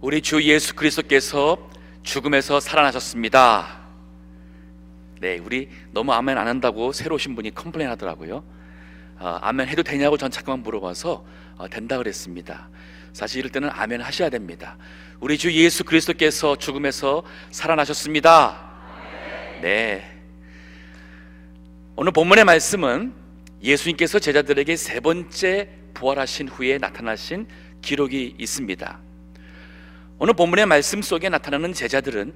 우리 주 예수 그리스도께서 죽음에서 살아나셨습니다. 네, 우리 너무 아멘 안 한다고 새로 오신 분이 컴플레인 하더라고요. 아멘 해도 되냐고 전 잠깐만 물어봐서 된다 그랬습니다. 사실 이럴 때는 아멘 하셔야 됩니다. 우리 주 예수 그리스도께서 죽음에서 살아나셨습니다. 네. 오늘 본문의 말씀은 예수님께서 제자들에게 세 번째 부활하신 후에 나타나신 기록이 있습니다. 오늘 본문의 말씀 속에 나타나는 제자들은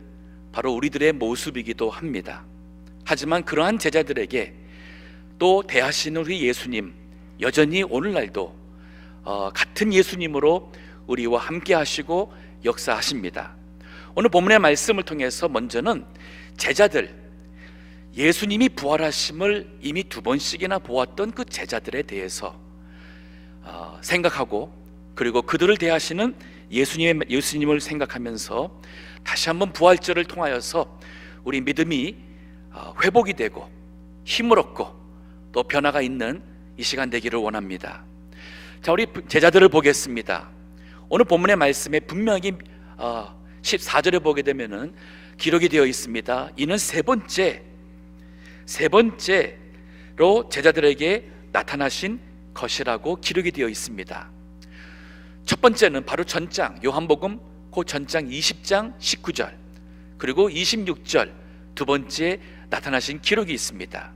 바로 우리들의 모습이기도 합니다. 하지만 그러한 제자들에게 또 대하시는 우리 예수님, 여전히 오늘날도 같은 예수님으로 우리와 함께 하시고 역사하십니다. 오늘 본문의 말씀을 통해서 먼저는 제자들, 예수님이 부활하심을 이미 두 번씩이나 보았던 그 제자들에 대해서 생각하고, 그리고 그들을 대하시는 예수님을 생각하면서 다시 한번 부활절을 통하여서 우리 믿음이 회복이 되고 힘을 얻고 또 변화가 있는 이 시간 되기를 원합니다. 자, 우리 제자들을 보겠습니다. 오늘 본문의 말씀에 분명히 14절에 보게 되면은 기록이 되어 있습니다. 이는 세 번째로 제자들에게 나타나신 것이라고 기록이 되어 있습니다. 첫 번째는 바로 전장, 요한복음 그 전장 20장 19절, 그리고 26절 두 번째 나타나신 기록이 있습니다.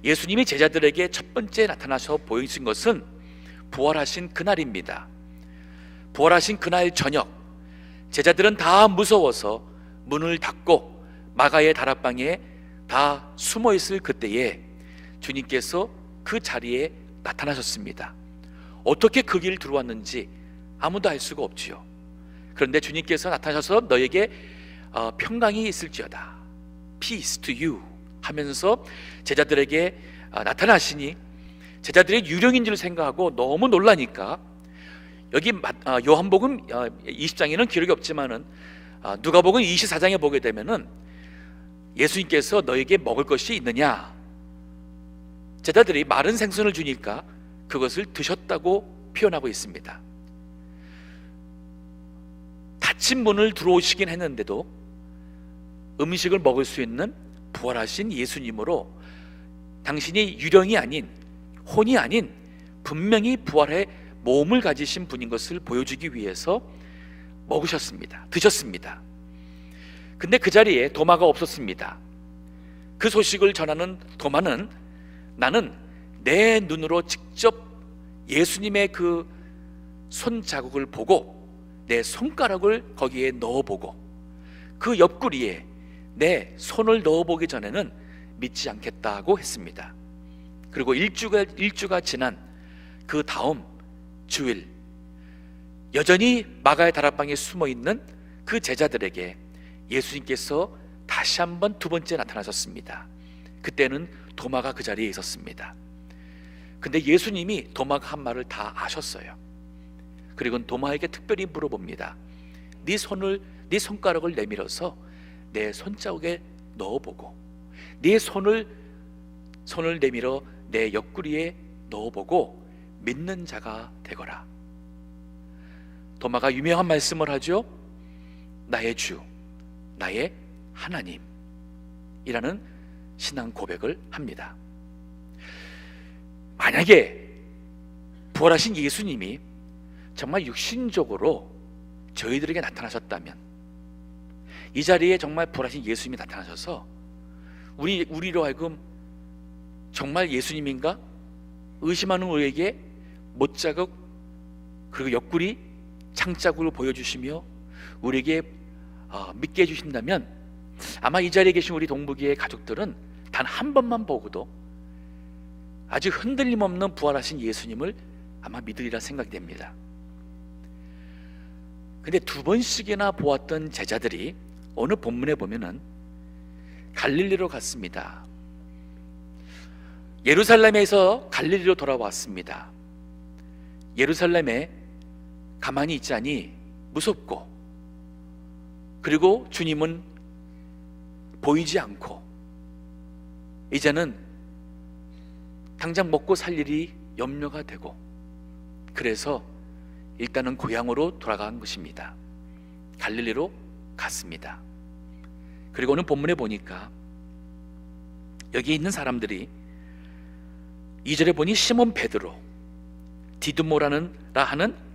예수님이 제자들에게 첫 번째 나타나서 보이신 것은 부활하신 그날입니다. 부활하신 그날 저녁, 제자들은 다 무서워서 문을 닫고 마가의 다락방에 다 숨어 있을 그때에 주님께서 그 자리에 나타나셨습니다. 어떻게 그 길 들어왔는지 아무도 알 수가 없지요. 그런데 주님께서 나타나셔서 너에게 평강이 있을지어다, Peace to you 하면서 제자들에게 나타나시니 제자들이 유령인 줄 생각하고 너무 놀라니까, 여기 요한복음 20장에는 기록이 없지만은 누가복음 24장에 보게 되면은 예수님께서 너에게 먹을 것이 있느냐, 제자들이 마른 생선을 주니까 그것을 드셨다고 표현하고 있습니다. 닫힌 문을 들어오시긴 했는데도 음식을 먹을 수 있는 부활하신 예수님으로 당신이 유령이 아닌, 혼이 아닌 분명히 부활의 몸을 가지신 분인 것을 보여주기 위해서 먹으셨습니다. 드셨습니다. 근데 그 자리에 도마가 없었습니다. 그 소식을 전하는 도마는 나는 내 눈으로 직접 예수님의 그 손자국을 보고 내 손가락을 거기에 넣어보고 그 옆구리에 내 손을 넣어보기 전에는 믿지 않겠다고 했습니다. 그리고 일주가 지난 그 다음 주일, 여전히 마가의 다락방에 숨어있는 그 제자들에게 예수님께서 다시 한번 두 번째 나타나셨습니다. 그때는 도마가 그 자리에 있었습니다. 근데 예수님이 도마가 한 말을 다 아셨어요. 그리고 도마에게 특별히 물어봅니다. 네 손가락을 내밀어서 내 손자국에 넣어보고, 네 손을 내밀어 내 옆구리에 넣어보고 믿는 자가 되거라. 도마가 유명한 말씀을 하죠. 나의 주, 나의 하나님이라는 신앙 고백을 합니다. 만약에 부활하신 예수님이 정말 육신적으로 저희들에게 나타나셨다면, 이 자리에 정말 부활하신 예수님이 나타나셔서 우리로 하여금 정말 예수님인가 의심하는 우리에게 못자국 그리고 옆구리 창자국을 보여주시며 우리에게 믿게 해주신다면, 아마 이 자리에 계신 우리 동북이의 가족들은 단 한 번만 보고도 아주 흔들림 없는 부활하신 예수님을 아마 믿으리라 생각됩니다. 근데 두 번씩이나 보았던 제자들이 오늘 본문에 보면은 갈릴리로 갔습니다. 예루살렘에서 갈릴리로 돌아왔습니다. 예루살렘에 가만히 있자니 무섭고, 그리고 주님은 보이지 않고, 이제는 당장 먹고 살 일이 염려가 되고, 그래서 일단은 고향으로 돌아간 것입니다. 갈릴리로 갔습니다. 그리고 오늘 본문에 보니까 여기 있는 사람들이 2절에 보니 시몬 베드로, 디두모라는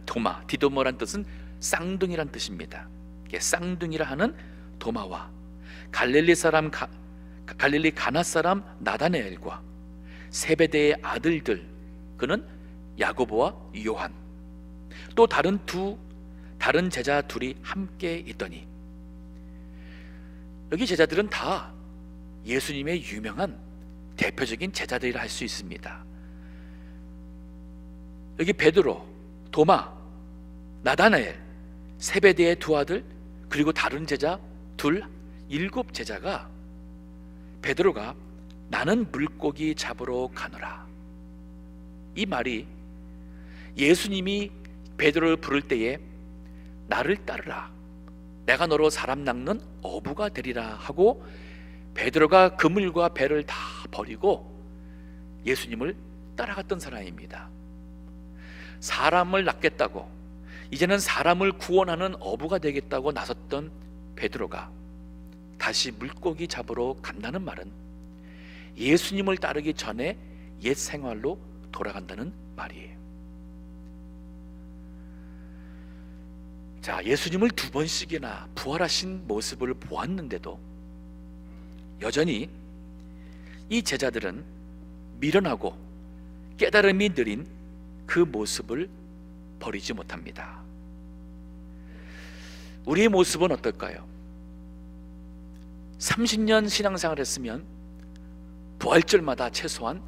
도마, 디두모란 뜻은 쌍둥이란 뜻입니다. 쌍둥이라 하는 도마와 갈릴리 가나 사람 나다나엘과 세베대의 아들들, 그는 야고보와 요한, 또 다른 제자 둘이 함께 있더니, 여기 제자들은 다 예수님의 유명한 대표적인 제자들이라 할 수 있습니다. 여기 베드로, 도마, 나다나엘, 세베대의 두 아들, 그리고 다른 제자 둘, 7 제자가, 베드로가 나는 물고기 잡으러 가노라, 이 말이 예수님이 베드로를 부를 때에 나를 따르라, 내가 너로 사람 낚는 어부가 되리라 하고 베드로가 그물과 배를 다 버리고 예수님을 따라갔던 사람입니다. 사람을 낚겠다고, 이제는 사람을 구원하는 어부가 되겠다고 나섰던 베드로가 다시 물고기 잡으러 간다는 말은 예수님을 따르기 전에 옛 생활로 돌아간다는 말이에요. 자, 예수님을 2번씩이나 부활하신 모습을 보았는데도 여전히 이 제자들은 미련하고 깨달음이 느린 그 모습을 버리지 못합니다. 우리의 모습은 어떨까요? 30년 신앙생활을 했으면 부활절마다 최소한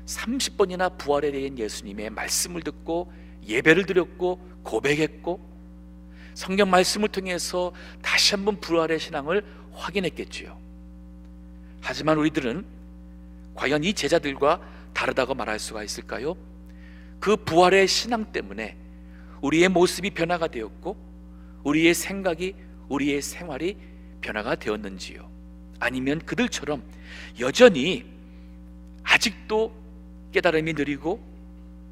30번이나 부활에 대한 예수님의 말씀을 듣고 예배를 드렸고 고백했고 성경 말씀을 통해서 다시 한번 부활의 신앙을 확인했겠지요. 하지만 우리들은 과연 이 제자들과 다르다고 말할 수가 있을까요? 그 부활의 신앙 때문에 우리의 모습이 변화가 되었고 우리의 생각이, 우리의 생활이 변화가 되었는지요? 아니면 그들처럼 여전히 아직도 깨달음이 느리고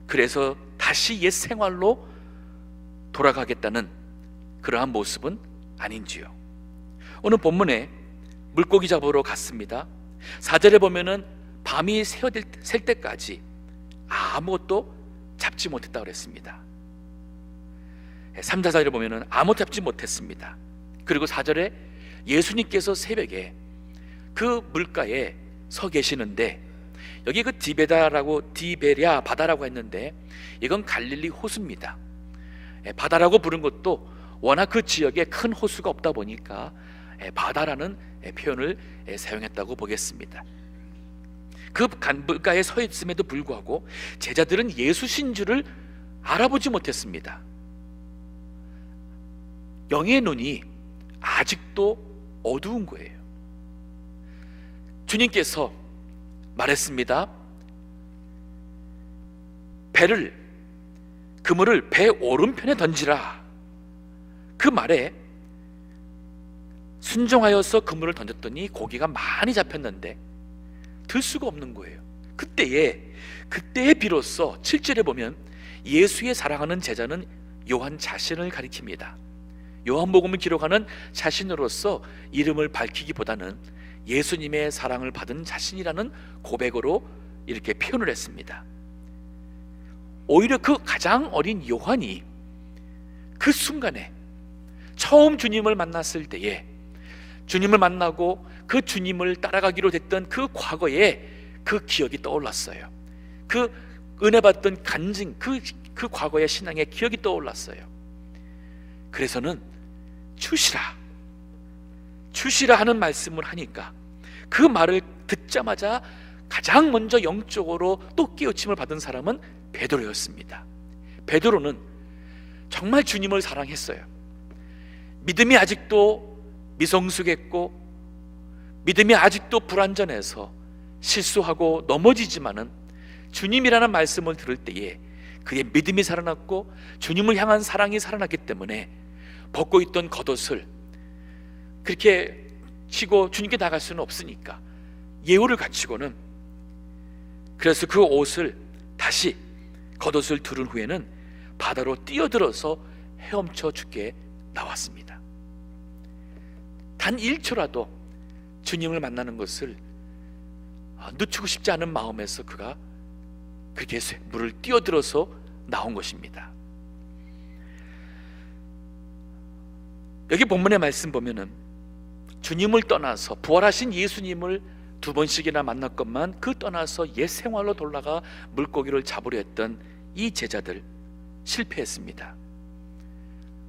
그래서 다시 옛 생활로 돌아가겠다는 그러한 모습은 아닌지요? 오늘 본문에 물고기 잡으러 갔습니다. 4절에 보면은 밤이 셀 때까지 아무것도 잡지 못했다고 그랬습니다. 3, 4절에 보면은 아무것도 잡지 못했습니다. 그리고 4절에 예수님께서 새벽에 그 물가에 서 계시는데, 여기 그 디베랴 바다라고 했는데 이건 갈릴리 호수입니다. 바다라고 부른 것도 워낙 그 지역에 큰 호수가 없다 보니까 바다라는 표현을 사용했다고 보겠습니다. 그 물가에 서 있음에도 불구하고 제자들은 예수신 줄을 알아보지 못했습니다. 영의 눈이 아직도 어두운 거예요. 주님께서 말했습니다. 그물을 배 오른편에 던지라. 그 말에 순종하여서 그물을 던졌더니 고기가 많이 잡혔는데 들 수가 없는 거예요. 그때에 비로소 7절에 보면 예수의 사랑하는 제자는 요한 자신을 가리킵니다. 요한복음을 기록하는 자신으로서 이름을 밝히기보다는 예수님의 사랑을 받은 자신이라는 고백으로 이렇게 표현을 했습니다. 오히려 그 가장 어린 요한이 그 순간에 처음 주님을 만났을 때에 주님을 만나고 그 주님을 따라가기로 됐던 그 과거에 그 기억이 떠올랐어요. 그 은혜 받던 간증, 그 과거의 신앙의 기억이 떠올랐어요. 그래서는 주시라 하는 말씀을 하니까 그 말을 듣자마자 가장 먼저 영적으로 또 깨우침을 받은 사람은 베드로였습니다. 베드로는 정말 주님을 사랑했어요. 믿음이 아직도 미성숙했고 믿음이 아직도 불완전해서 실수하고 넘어지지만은 주님이라는 말씀을 들을 때에 그의 믿음이 살아났고 주님을 향한 사랑이 살아났기 때문에 벗고 있던 겉옷을 그렇게 치고 주님께 나갈 수는 없으니까 예우를 갖추고는, 그래서 그 옷을 다시 겉옷을 두른 후에는 바다로 뛰어들어서 헤엄쳐 죽게 나왔습니다. 단 1초라도 주님을 만나는 것을 늦추고 싶지 않은 마음에서 그가 그렇게 물을 뛰어들어서 나온 것입니다. 여기 본문의 말씀 보면은 주님을 떠나서 부활하신 예수님을 2번씩이나 만났건만 그 떠나서 옛 생활로 돌아가 물고기를 잡으려 했던 이 제자들 실패했습니다.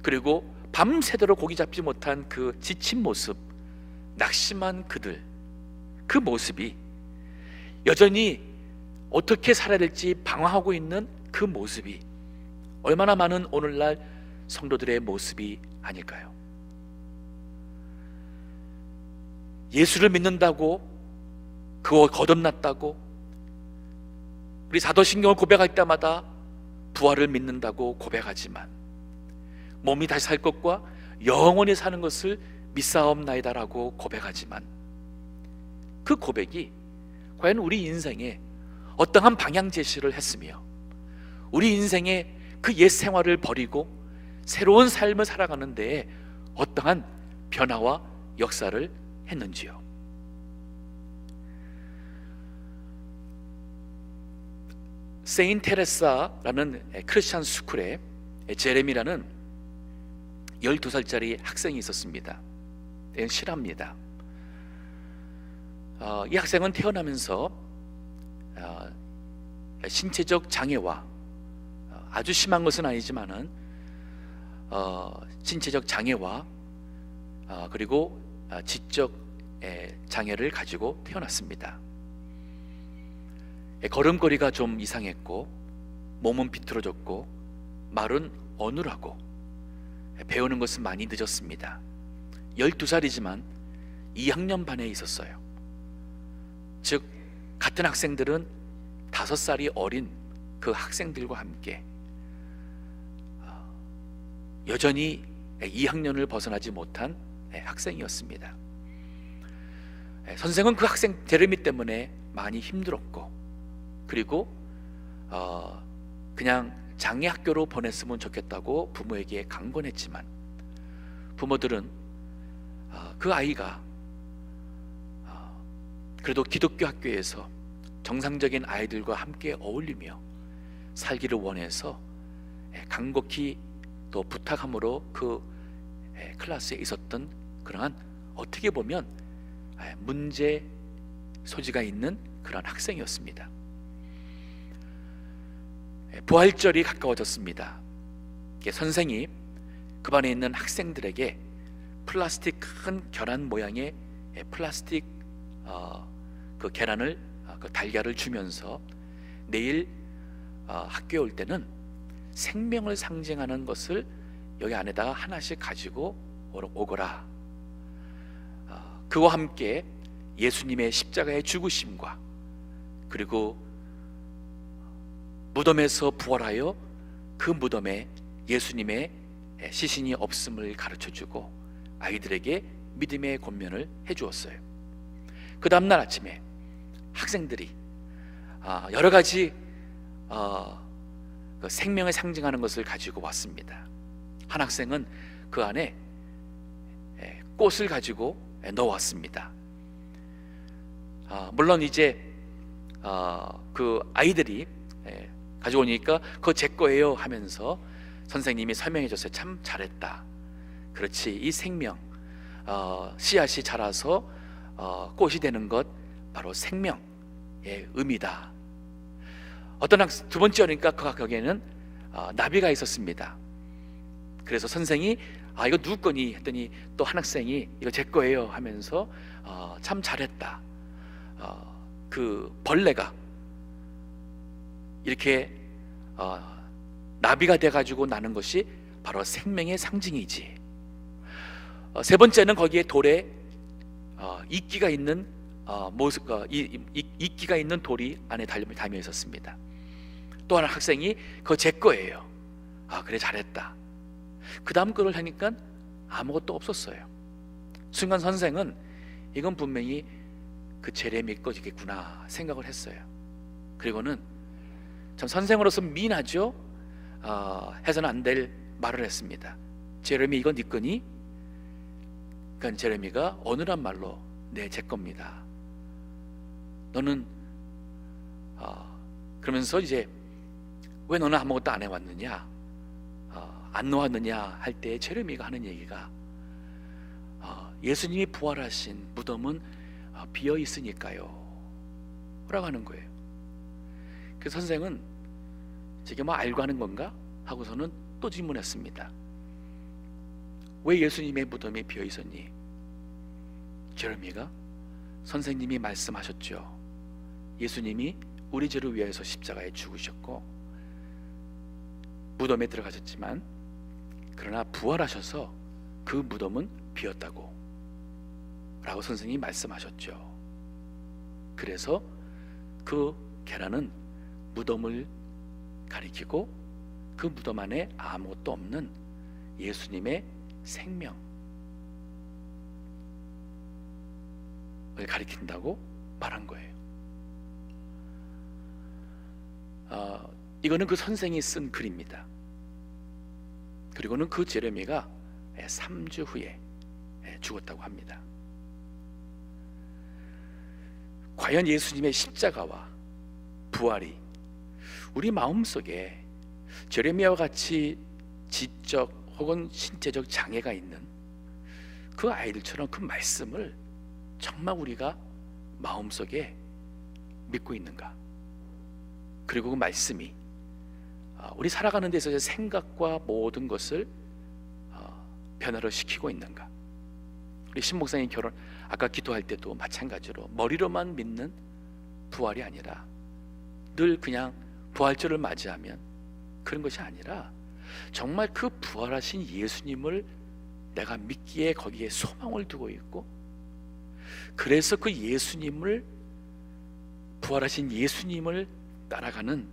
그리고 밤새도록 고기 잡지 못한 그 지친 모습, 낙심한 그들, 그 모습이 여전히 어떻게 살아야 될지 방황하고 있는 그 모습이 얼마나 많은 오늘날 성도들의 모습이 아닐까요? 예수를 믿는다고, 그거 거듭났다고, 우리 사도신경을 고백할 때마다 부활을 믿는다고 고백하지만 몸이 다시 살 것과 영원히 사는 것을 믿사옵나이다라고 고백하지만 그 고백이 과연 우리 인생에 어떠한 방향 제시를 했으며 우리 인생에 그 옛 생활을 버리고 새로운 삶을 살아가는 데에 어떠한 변화와 역사를 했는지요. 세인 테레사라는 크리스찬 스쿨에 제레미라는 12살짜리 학생이 있었습니다. 이건 실화입니다. 이 학생은 태어나면서 신체적 장애와 아주 심한 것은 아니지만은 신체적 장애와 그리고 지적 장애를 가지고 태어났습니다. 걸음걸이가 좀 이상했고 몸은 비틀어졌고 말은 어눌하고 배우는 것은 많이 늦었습니다. 12살이지만 2학년 반에 있었어요. 즉 같은 학생들은 5살이 어린 그 학생들과 함께 여전히 2학년을 벗어나지 못한 학생이었습니다. 선생은 그 학생 제레미 때문에 많이 힘들었고 그리고 그냥 장애 학교로 보냈으면 좋겠다고 부모에게 강권했지만 부모들은 그 아이가 그래도 기독교 학교에서 정상적인 아이들과 함께 어울리며 살기를 원해서 간곡히 또 부탁함으로 그 클래스에 있었던 그러한 어떻게 보면 문제 소지가 있는 그런 학생이었습니다. 부활절이 가까워졌습니다. 선생이 그 반에 있는 학생들에게 플라스틱 큰 계란 모양의 플라스틱 그 계란을 그 달걀을 주면서 내일 학교에 올 때는 생명을 상징하는 것을 여기 안에다가 하나씩 가지고 오거라. 그와 함께 예수님의 십자가의 죽으심과 그리고 무덤에서 부활하여 그 무덤에 예수님의 시신이 없음을 가르쳐주고 아이들에게 믿음의 권면을 해주었어요. 그 다음날 아침에 학생들이 여러 가지 그 생명을 상징하는 것을 가지고 왔습니다. 한 학생은 그 안에 꽃을 가지고 넣어왔습니다. 물론 이제 그 아이들이 가지고 오니까 그거 제 거예요 하면서 선생님이 설명해 줬어요. 참 잘했다. 그렇지, 이 생명 씨앗이 자라서 꽃이 되는 것 바로 생명의 의미다. 어떤 학생 두 번째 오니까 거기에는 나비가 있었습니다. 그래서 선생이 이거 누구 거니 했더니 또 한 학생이 이거 제 거예요 하면서 참 잘했다. 그 벌레가 이렇게 나비가 돼가지고 나는 것이 바로 생명의 상징이지. 세 번째는 거기에 돌에 이끼가 있는 모습, 이끼가 있는 돌이 안에 담겨 있었습니다. 또 하나 학생이 그거 제 거예요. 그래 잘했다. 그 다음 거를 하니까 아무것도 없었어요. 순간 선생은 이건 분명히 그 제레미 거지겠구나 생각을 했어요. 그리고는 참 선생으로서 미인하죠. 해서는 안 될 말을 했습니다. 제레미 이건 네 거니? 그러니까 제레미가 어느란 말로 네, 제 겁니다. 너는 그러면서 이제 왜 너는 아무것도 안 해왔느냐, 안 놓았느냐 할 때 제레미가 하는 얘기가 예수님이 부활하신 무덤은 비어 있으니까요 라고 하는 거예요. 그 선생은 저게 뭐 알고 하는 건가 하고서는 또 질문했습니다. 왜 예수님의 무덤이 비어 있었니? 제레미가 선생님이 말씀하셨죠. 예수님이 우리 죄를 위해서 십자가에 죽으셨고 무덤에 들어가셨지만 그러나 부활하셔서 그 무덤은 비었다고 라고 선생님이 말씀하셨죠. 그래서 그 계란은 무덤을 가리키고 그 무덤 안에 아무것도 없는 예수님의 생명을 가리킨다고 말한 거예요. 이거는 그 선생이 쓴 글입니다. 그리고는 그 제레미가 3주 후에 죽었다고 합니다. 과연 예수님의 십자가와 부활이 우리 마음속에 제레미야와 같이 지적 혹은 신체적 장애가 있는 그 아이들처럼 그 말씀을 정말 우리가 마음속에 믿고 있는가? 그리고 그 말씀이 우리 살아가는 데서 생각과 모든 것을 변화를 시키고 있는가? 우리 신목사님 결혼 아까 기도할 때도 마찬가지로 머리로만 믿는 부활이 아니라 늘 그냥 부활절을 맞이하면 그런 것이 아니라 정말 그 부활하신 예수님을 내가 믿기에 거기에 소망을 두고 있고, 그래서 그 예수님을, 부활하신 예수님을 따라가는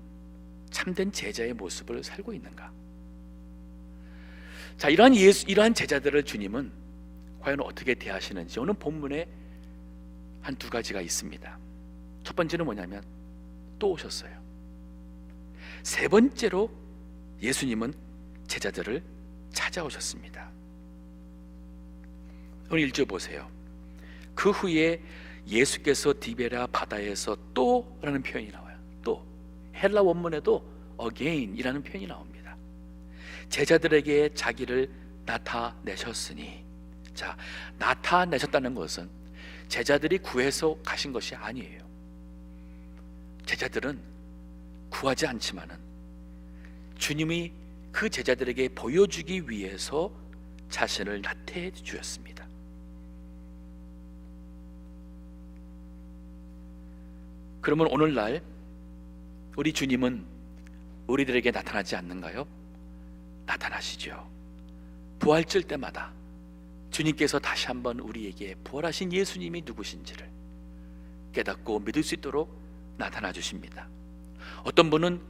참된 제자의 모습을 살고 있는가? 자, 이러한 제자들을 주님은 과연 어떻게 대하시는지 오늘 본문에 한 두 가지가 있습니다. 첫 번째는 뭐냐면 또 오셨어요. 세 번째로 예수님은 제자들을 찾아오셨습니다. 오늘 1절 보세요. 그 후에 예수께서 디베랴 바다에서 또 라는 표현이 나와요. 또, 헬라 원문에도 again 이라는 표현이 나옵니다. 제자들에게 자기를 나타내셨으니, 자, 나타내셨다는 것은 제자들이 구해서 가신 것이 아니에요. 제자들은 구하지 않지만은 주님이 그 제자들에게 보여주기 위해서 자신을 나타내 주셨습니다. 그러면 오늘날 우리 주님은 우리들에게 나타나지 않는가요? 나타나시죠. 부활절 때마다 주님께서 다시 한번 우리에게 부활하신 예수님이 누구신지를 깨닫고 믿을 수 있도록 나타나 주십니다. 어떤 분은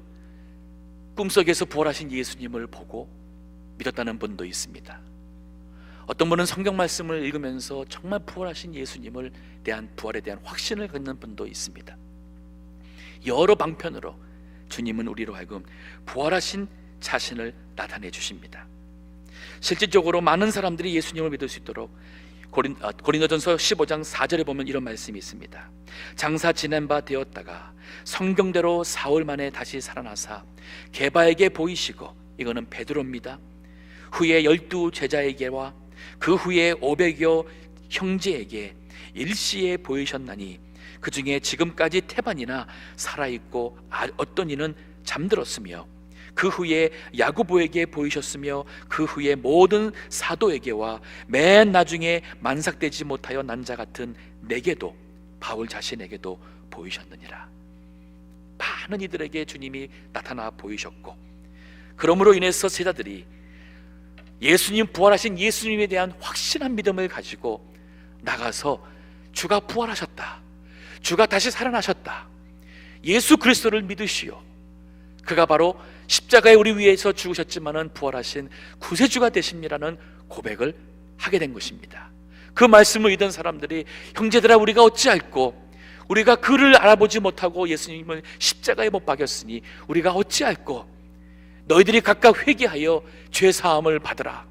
꿈속에서 부활하신 예수님을 보고 믿었다는 분도 있습니다. 어떤 분은 성경 말씀을 읽으면서 정말 부활하신 예수님을 대한 부활에 대한 확신을 갖는 분도 있습니다. 여러 방편으로 주님은 우리로 하여금 부활하신 자신을 나타내 주십니다. 실질적으로 많은 사람들이 예수님을 믿을 수 있도록 고린도전서 15장 4절에 보면 이런 말씀이 있습니다. 장사 지낸 바 되었다가 성경대로 사흘 만에 다시 살아나사 게바에게 보이시고, 이거는 베드로입니다. 후에 12 제자에게와 그 후에 500여 형제에게 일시에 보이셨나니 그 중에 지금까지 태반이나 살아있고 어떤 이는 잠들었으며, 그 후에 야고보에게 보이셨으며 그 후에 모든 사도에게와 맨 나중에 만삭되지 못하여 난 자 같은 내게도, 바울 자신에게도 보이셨느니라. 많은 이들에게 주님이 나타나 보이셨고, 그러므로 인해서 제자들이 예수님, 부활하신 예수님에 대한 확신한 믿음을 가지고 나가서 주가 부활하셨다, 주가 다시 살아나셨다, 예수 그리스도를 믿으시오, 그가 바로 십자가에 우리 위해서 죽으셨지만은 부활하신 구세주가 되십니다라는 고백을 하게 된 것입니다. 그 말씀을 믿은 사람들이, 형제들아 우리가 어찌할꼬, 우리가 그를 알아보지 못하고 예수님을 십자가에 못 박였으니 우리가 어찌할꼬, 너희들이 각각 회개하여 죄 사함을 받으라.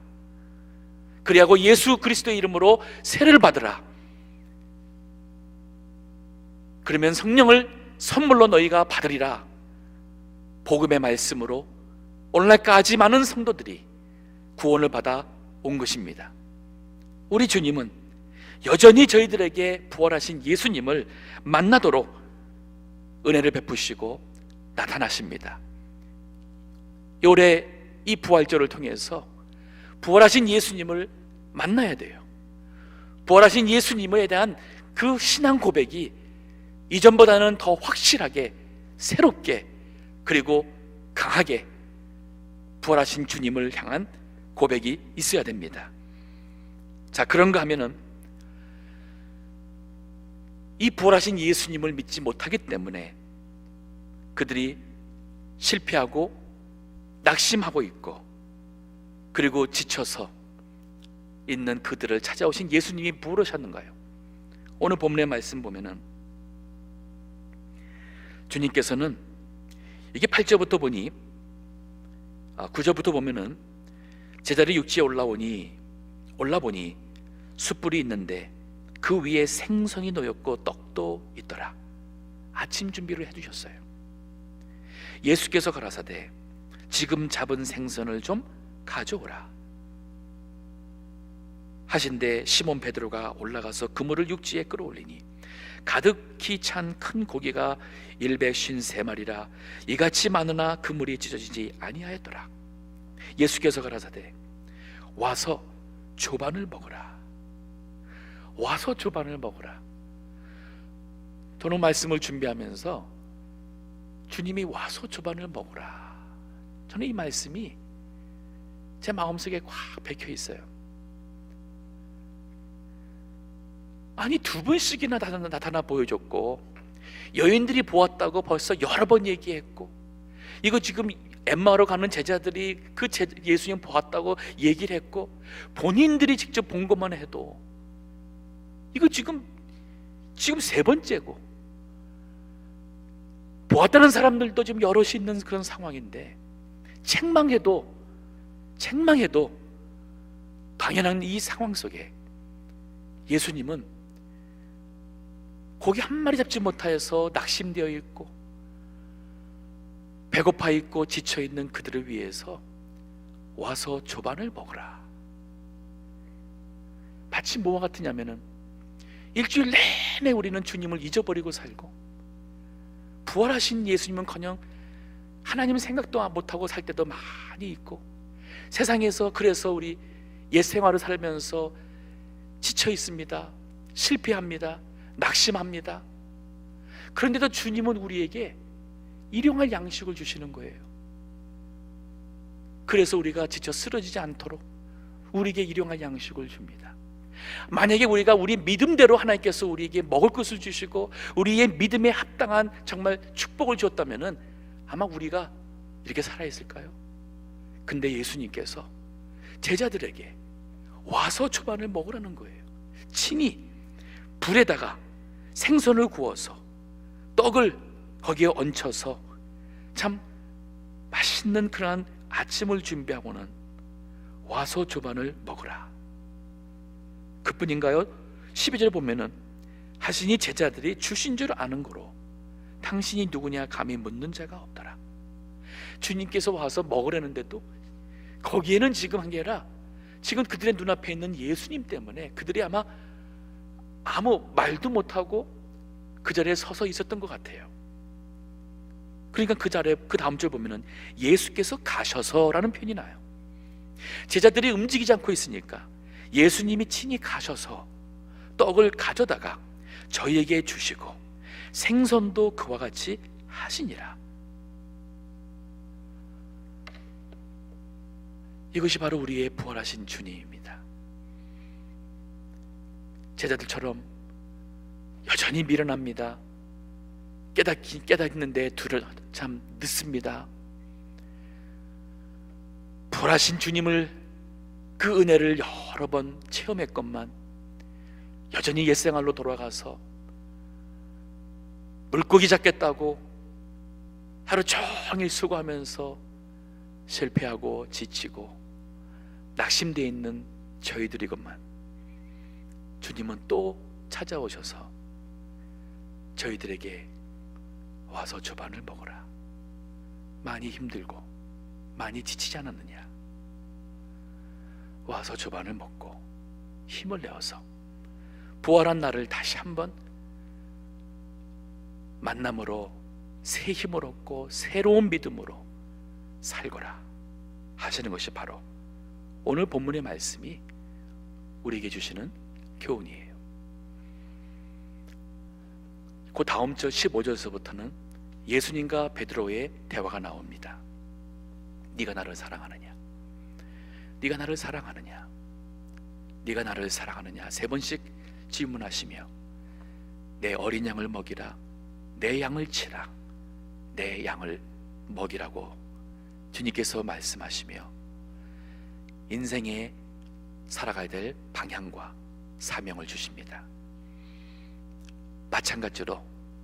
그리하고 예수 그리스도의 이름으로 세례를 받으라. 그러면 성령을 선물로 너희가 받으리라. 복음의 말씀으로 오늘날까지 많은 성도들이 구원을 받아 온 것입니다. 우리 주님은 여전히 저희들에게 부활하신 예수님을 만나도록 은혜를 베푸시고 나타나십니다. 올해 이 부활절을 통해서 부활하신 예수님을 만나야 돼요. 부활하신 예수님에 대한 그 신앙 고백이 이전보다는 더 확실하게, 새롭게, 그리고 강하게 부활하신 주님을 향한 고백이 있어야 됩니다. 자, 그런가 하면은 이 부활하신 예수님을 믿지 못하기 때문에 그들이 실패하고 낙심하고 있고, 그리고 지쳐서 있는 그들을 찾아오신 예수님이 무엇하셨는가요? 오늘 본문의 말씀 보면은 주님께서는 이게 8절부터 보니 9절부터 보면은 제자들이 육지에 올라보니 숯불이 있는데 그 위에 생선이 놓였고 떡도 있더라. 아침 준비를 해두셨어요. 예수께서 가라사대 지금 잡은 생선을 좀 가져오라 하신데 시몬 베드로가 올라가서 그물을 육지에 끌어올리니 가득히 찬 큰 고기가 153마리라 이같이 많으나 그물이 찢어지지 아니하였더라. 예수께서 가라사대 와서 조반을 먹으라. 와서 조반을 먹으라. 저는 말씀을 준비하면서 주님이 와서 조반을 먹으라, 저는 이 말씀이 제 마음속에 꽉 박혀 있어요. 아니, 2번씩이나 나타나 보여줬고 여인들이 보았다고 벌써 여러 번 얘기했고, 이거 지금 엠마오로 가는 제자들이 그 예수님 보았다고 얘기를 했고, 본인들이 직접 본 것만 해도 이거 지금 3번째고, 보았다는 사람들도 지금 여럿이 있는 그런 상황인데, 책망해도 당연한 이 상황 속에 예수님은 고기 한 마리 잡지 못하여서 낙심되어 있고 배고파 있고 지쳐 있는 그들을 위해서 와서 조반을 먹으라. 마치 뭐와 같으냐면은 일주일 내내 우리는 주님을 잊어버리고 살고, 부활하신 예수님은커녕 하나님 생각도 못하고 살 때도 많이 있고, 세상에서 그래서 우리 옛 생활을 살면서 지쳐 있습니다. 실패합니다. 낙심합니다. 그런데도 주님은 우리에게 일용할 양식을 주시는 거예요. 그래서 우리가 지쳐 쓰러지지 않도록 우리에게 일용할 양식을 줍니다. 만약에 우리가 우리 믿음대로 하나님께서 우리에게 먹을 것을 주시고 우리의 믿음에 합당한 정말 축복을 주었다면은 아마 우리가 이렇게 살아있을까요? 근데 예수님께서 제자들에게 와서 조반을 먹으라는 거예요. 친히 불에다가 생선을 구워서 떡을 거기에 얹혀서 참 맛있는 그러한 아침을 준비하고는 와서 조반을 먹으라. 그뿐인가요? 12절 보면은 하시니 제자들이 주신 줄 아는 거로 당신이 누구냐 감히 묻는 자가 없더라. 주님께서 와서 먹으려는데도 거기에는 지금 한 게 아니라 지금 그들의 눈앞에 있는 예수님 때문에 그들이 아마 아무 말도 못하고 그 자리에 서서 있었던 것 같아요. 그러니까 그 다음 절 보면은 예수께서 가셔서라는 표현이 나요. 제자들이 움직이지 않고 있으니까 예수님이 친히 가셔서 떡을 가져다가 저희에게 주시고 생선도 그와 같이 하시니라. 이것이 바로 우리의 부활하신 주님입니다. 제자들처럼 여전히 미련합니다. 깨닫는데 참 늦습니다. 부활하신 주님을, 그 은혜를 여러 번 체험했건만 여전히 옛생활로 돌아가서 물고기 잡겠다고 하루 종일 수고하면서 실패하고 지치고 낙심되어 있는 저희들이건만 주님은 또 찾아오셔서 저희들에게 와서 저 반을 먹어라, 많이 힘들고 많이 지치지 않았느냐, 와서 저 반을 먹고 힘을 내어서 부활한 나를 다시 한번 만남으로 새 힘을 얻고 새로운 믿음으로 살거라 하시는 것이 바로 오늘 본문의 말씀이 우리에게 주시는 교훈이에요. 그 다음 절 15절에서부터는 예수님과 베드로의 대화가 나옵니다. 네가 나를 사랑하느냐, 네가 나를 사랑하느냐, 네가 나를 사랑하느냐, 세 번씩 질문하시며 내 어린 양을 먹이라, 내 양을 치라, 내 양을 먹이라고 주님께서 말씀하시며 인생에 살아가야 될 방향과 사명을 주십니다. 마찬가지로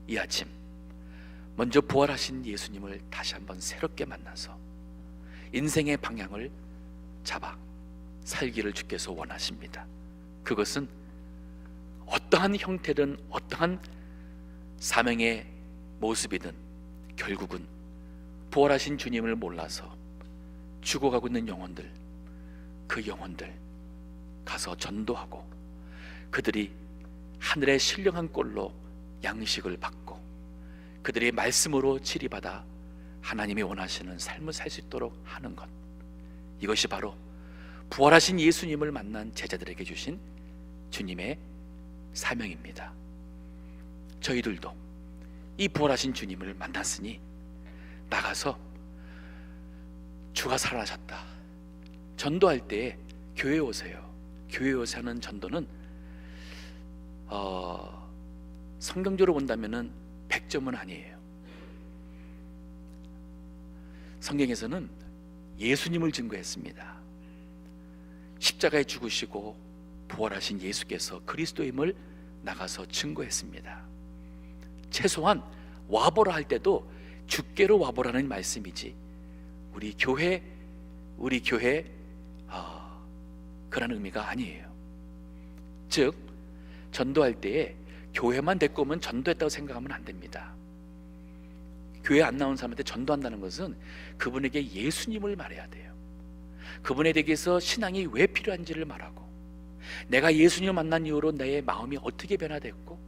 이 아침 먼저 부활하신 예수님을 다시 한번 새롭게 만나서 인생의 방향을 잡아 살기를 주께서 원하십니다. 그것은 어떠한 형태든 어떠한 사명의 모습이든 결국은 부활하신 주님을 몰라서 죽어가고 있는 영혼들, 그 영혼들 가서 전도하고 그들이 하늘의 신령한 꼴로 양식을 받고 그들의 말씀으로 치리받아 하나님이 원하시는 삶을 살 수 있도록 하는 것, 이것이 바로 부활하신 예수님을 만난 제자들에게 주신 주님의 사명입니다. 저희들도 이 부활하신 주님을 만났으니 나가서 주가 살아나셨다, 전도할 때 교회에 오세요. 교회에 오서 하는 전도는 성경적으로 본다면은 100점은 아니에요. 성경에서는 예수님을 증거했습니다. 십자가에 죽으시고 부활하신 예수께서 그리스도임을 나가서 증거했습니다. 최소한 와보라 할 때도 주께로 와보라는 말씀이지 우리 교회 그런 의미가 아니에요. 즉 전도할 때에 교회만 데리고 오면 전도했다고 생각하면 안 됩니다. 교회 안 나온 사람한테 전도한다는 것은 그분에게 예수님을 말해야 돼요. 그분에 대해서 신앙이 왜 필요한지를 말하고, 내가 예수님을 만난 이후로 내 마음이 어떻게 변화됐고,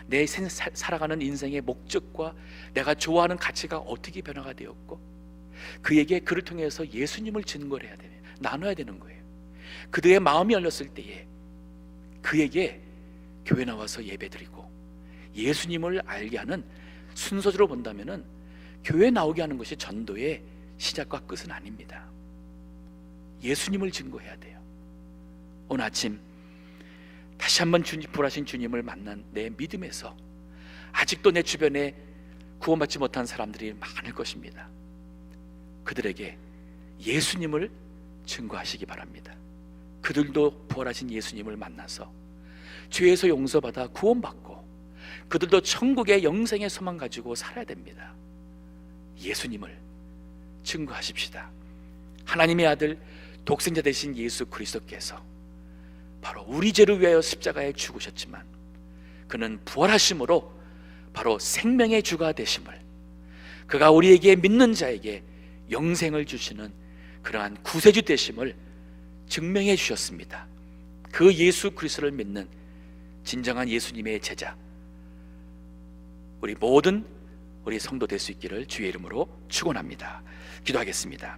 내 살아가는 인생의 목적과 내가 좋아하는 가치가 어떻게 변화가 되었고, 그에게 그를 통해서 예수님을 증거를 해야 돼요. 나눠야 되는 거예요. 그들의 마음이 열렸을 때에 그에게 교회 나와서 예배드리고 예수님을 알게 하는 순서대로 본다면은 교회 나오게 하는 것이 전도의 시작과 끝은 아닙니다. 예수님을 증거해야 돼요. 오늘 아침 다시 한번 부활하신 주님을 만난 내 믿음에서 아직도 내 주변에 구원받지 못한 사람들이 많을 것입니다. 그들에게 예수님을 증거하시기 바랍니다. 그들도 부활하신 예수님을 만나서 죄에서 용서받아 구원받고 그들도 천국의 영생의 소망 가지고 살아야 됩니다. 예수님을 증거하십시다. 하나님의 아들 독생자 되신 예수 그리스도께서 바로 우리 죄를 위하여 십자가에 죽으셨지만 그는 부활하심으로 바로 생명의 주가 되심을, 그가 우리에게 믿는 자에게 영생을 주시는 그러한 구세주 되심을 증명해 주셨습니다. 그 예수 그리스도를 믿는 진정한 예수님의 제자, 우리 모든 우리 성도 될 수 있기를 주의 이름으로 축원합니다. 기도하겠습니다.